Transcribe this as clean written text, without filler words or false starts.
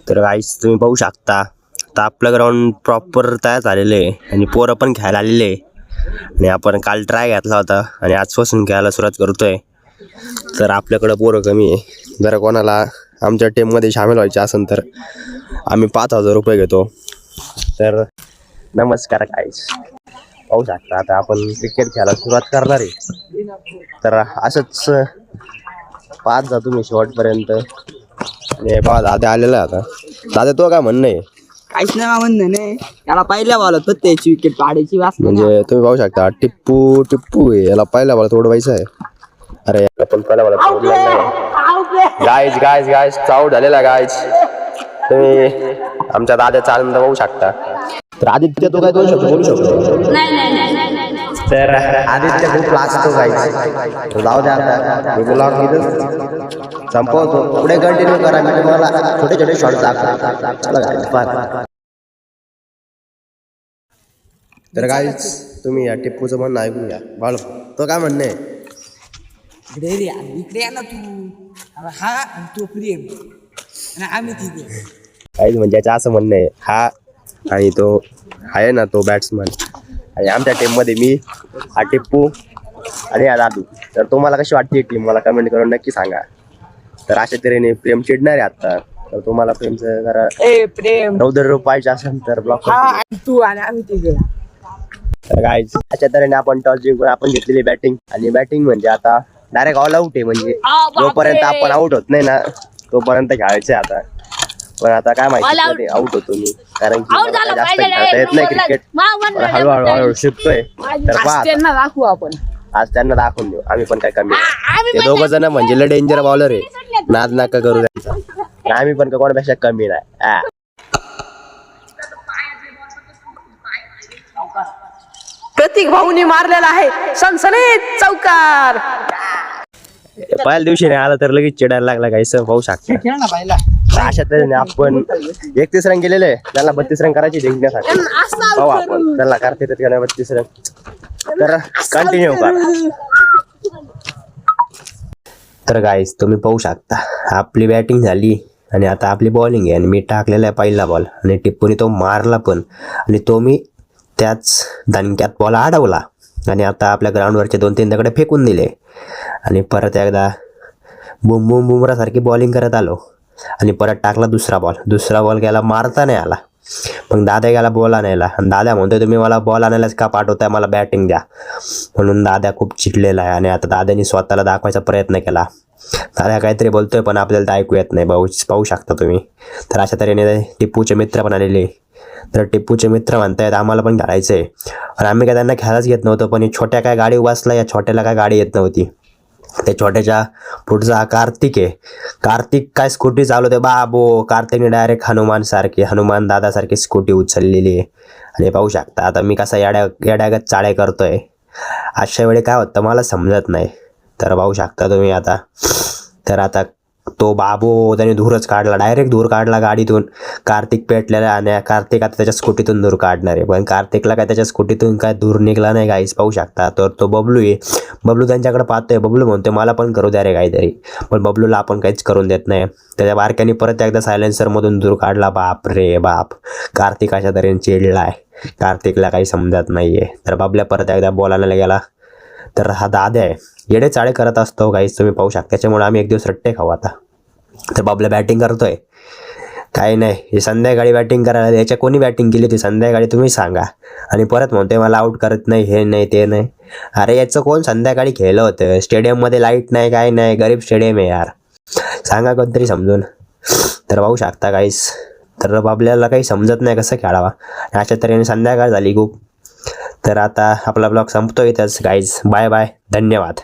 तर गाईस तुम्ही पाहू शकता तर आपलं ग्राउंड प्रॉपर तयार झालेलं आहे आणि पोरं पण खेळायला आलेले आहे. आणि आपण काल ट्राय घेतला होता आणि आजपासून खेळायला सुरुवात करतोय. तर आपल्याकडं पोरं कमी आहे. जर कोणाला आमच्या टीममध्ये सामील व्हायचे असेल तर आम्ही 5,000 रुपये घेतो. तर नमस्कार गाईस, पाहू शकता आता आपण क्रिकेट खेळायला सुरुवात करणार आहे. तर असंच पाच जा तुम्ही शेवटपर्यंत. आणि पहा दादा आलेला आता. दादा तो काय म्हणणं आहे? काहीच नाही म्हणणं नाही, त्याला पहिल्या बॉलत फक्त त्याची विकेट काढायची वास. म्हणजे तुम्ही पाहू शकता टिप्पू आहे, याला पहिल्या बॉल तोडवायचं आहे. अरे आपण पहिल्या बॉल गाईज चाऊट झालेला गाईज. तुम्ही आमच्या दादाचा आनंद पाहू शकता. तर आदित्य तो काय बोलू शकतो? तर आदित्य खूप लाजतो गाईज. तर जाऊ द्या आता, मी ब्लॉग इथं संपवतो. पुढे कंटिन्यू करा, मी तुम्हाला छोटे छोटे शॉर्ट दाखवतो. चला गाईज. तर गाईज तुम्ही या टिप्पूचं म्हणणं ऐकून घ्या. बाळ तो काय म्हणणं आहे? इकडे या ना तू. हा तो प्रेम आणि आम्ही तिथे. काहीच म्हणजे याचं असं म्हणणं आहे, हा आणि तो आहे ना तो बॅट्समन, आणि आमच्या टीममध्ये मी, हा टिप्पू आणि हा दादू. तर तुम्हाला कशी वाटते टीम मला कमेंट करून नक्की सांगा. तर अशा तऱ्हेने प्रेम चिडणार आहे आता. तर तुम्हाला प्रेमचं जरा प्रेम रौद्र पाहिजे असेल तर ब्लॉक तू आणि आम्ही तिथे. तर गाईज अशा तऱ्हेने आपण टॉस जिंकून आपण घेतलेली बॅटिंग. आणि बॅटिंग म्हणजे आता डायरेक्ट ऑल आउट आहे. म्हणजे जोपर्यंत आपण आउट होत नाही ना तोपर्यंत खेळायचं आहे आता. पण आता काय माहिती आउट होतो मी, कारण की जास्त खेळता येत नाही क्रिकेट. हळूहळू शिकतोय. तर त्यांना दाखवू आपण, आज त्यांना दाखवून देऊ आम्ही पण काय कमी. ते दोघं जण म्हणजे डेंजर बॉलर आहे, नाद नाका करू त्यांचा. आम्ही पण कोणापेक्षा कमी नाही. प्रतीक भाऊनी मारलेला आहे सनसनीत चौकार. पहिल्या दिवशी नाही आला तर लगेच चिडायला लागला काही सर पाहू शकता. अशा तऱ्हेने आपण 31 रन गेलेले, त्याला 32 रन करायची जिंकण्यासाठी. पाहू आपण त्याला करता येतात का नाही 32 रन. तर कंटिन्यू करा. तर गाईस तुम्ही पाहू शकता आपली बॅटिंग झाली आणि आता आपली बॉलिंग आहे. आणि मी टाकलेला आहे पहिला बॉल आणि टिप्पूने तो मारला पण, आणि तो मी त्याच दणक्यात बॉल अडवला. आणि आता आपल्या ग्राउंडवरचे 2-3 दगडे फेकून दिले आणि परत एकदा बुमरासारखी बॉलिंग करत आलो. आणि परत टाकला दुसरा बॉल गेला, मारता नाही आला. मग दादा गेला बॉल आणायला, आणि दादा म्हणतोय तुम्ही मला बॉल आणायलाच का पाठवताय, मला बॅटिंग द्या. म्हणून दादा खूप चिडलेला आहे. आणि आता दादानी स्वतःला दाखवायचा प्रयत्न केला. दादा काहीतरी बोलतोय पण आपल्याला ऐकू येत नाही, पाहू शकता तुम्ही. तर अशा तऱ्हेने टिप्पूचे मित्र पण आलेले. तर टिप्पूचे मित्र म्हणतायत आम्हाला पण खेळायचं आहे. आणि आम्ही काय त्यांना खेळायलाच घेत नव्हतं. पण छोट्या काय गाडी बसला, या छोट्याला काय गाडी येत नव्हती. त्या छोट्याच्या पुढचा हा कार्तिक आहे. कार्तिक काय स्कूटी चालवते बाबो. कार्तिकने डायरेक्ट हनुमान दादासारखी स्कूटी उचललेली आहे. आणि पाहू शकता आता मी कसा याड्यागत चाळे करतोय. अशा वेळी काय होतं मला समजत नाही. तर पाहू शकता तुम्ही आता. तर आता तो बाबू त्याने डायरेक्ट धूर काढला गाडीतून. कार्तिक पेटलेला, आणि कार्तिक आता त्याच्या स्कूटीतून धूर काढणार आहे. पण कार्तिकला काय त्याच्या स्कूटीतून काय धूर निघला नाही गाईस, पाहू शकता. तर तो बबलू आहे. बबलू त्यांच्याकडे पाहतोय. बबलू म्हणतोय मला पण करू द्या रे काहीतरी. पण बबलूला आपण काहीच करून देत नाही. त्याच्या बारक्याने परत एकदा सायलेन्सरमधून धूर काढला. बाप रे बाप, कार्तिक अशा तऱ्हेने चिडला आहे. कार्तिकला काही समजत नाही आहे. तर बाबल्या परत एकदा बॉल आणायला गेला. तर हा दादा आहे, येडे चाळे करत असतो गाईस, तुम्ही पाहू शकता. त्याच्यामुळे आम्ही एक दिवस रट्टे खाऊ आता. तर बाबल्या बॅटिंग करतोय, काही नाही हे संध्याकाळी बॅटिंग करायला. याच्या कोणी बॅटिंग केली ती संध्याकाळी तुम्ही सांगा. आणि परत म्हणतोय मला आउट करत नाही, हे नाही ते नाही. अरे याचं कोण संध्याकाळी खेळलं होतं? स्टेडियममध्ये लाईट नाही, काय नाही, गरीब स्टेडियम आहे यार, सांगा कोणतरी समजून. तर पाहू शकता गाईस. तर बाबल्याला काही समजत नाही कसं खेळावा. अशा तऱ्हेने संध्याकाळ झाली खूप. तर आता आपला ब्लॉग संपतोय इथंच गाईज. बाय बाय, धन्यवाद.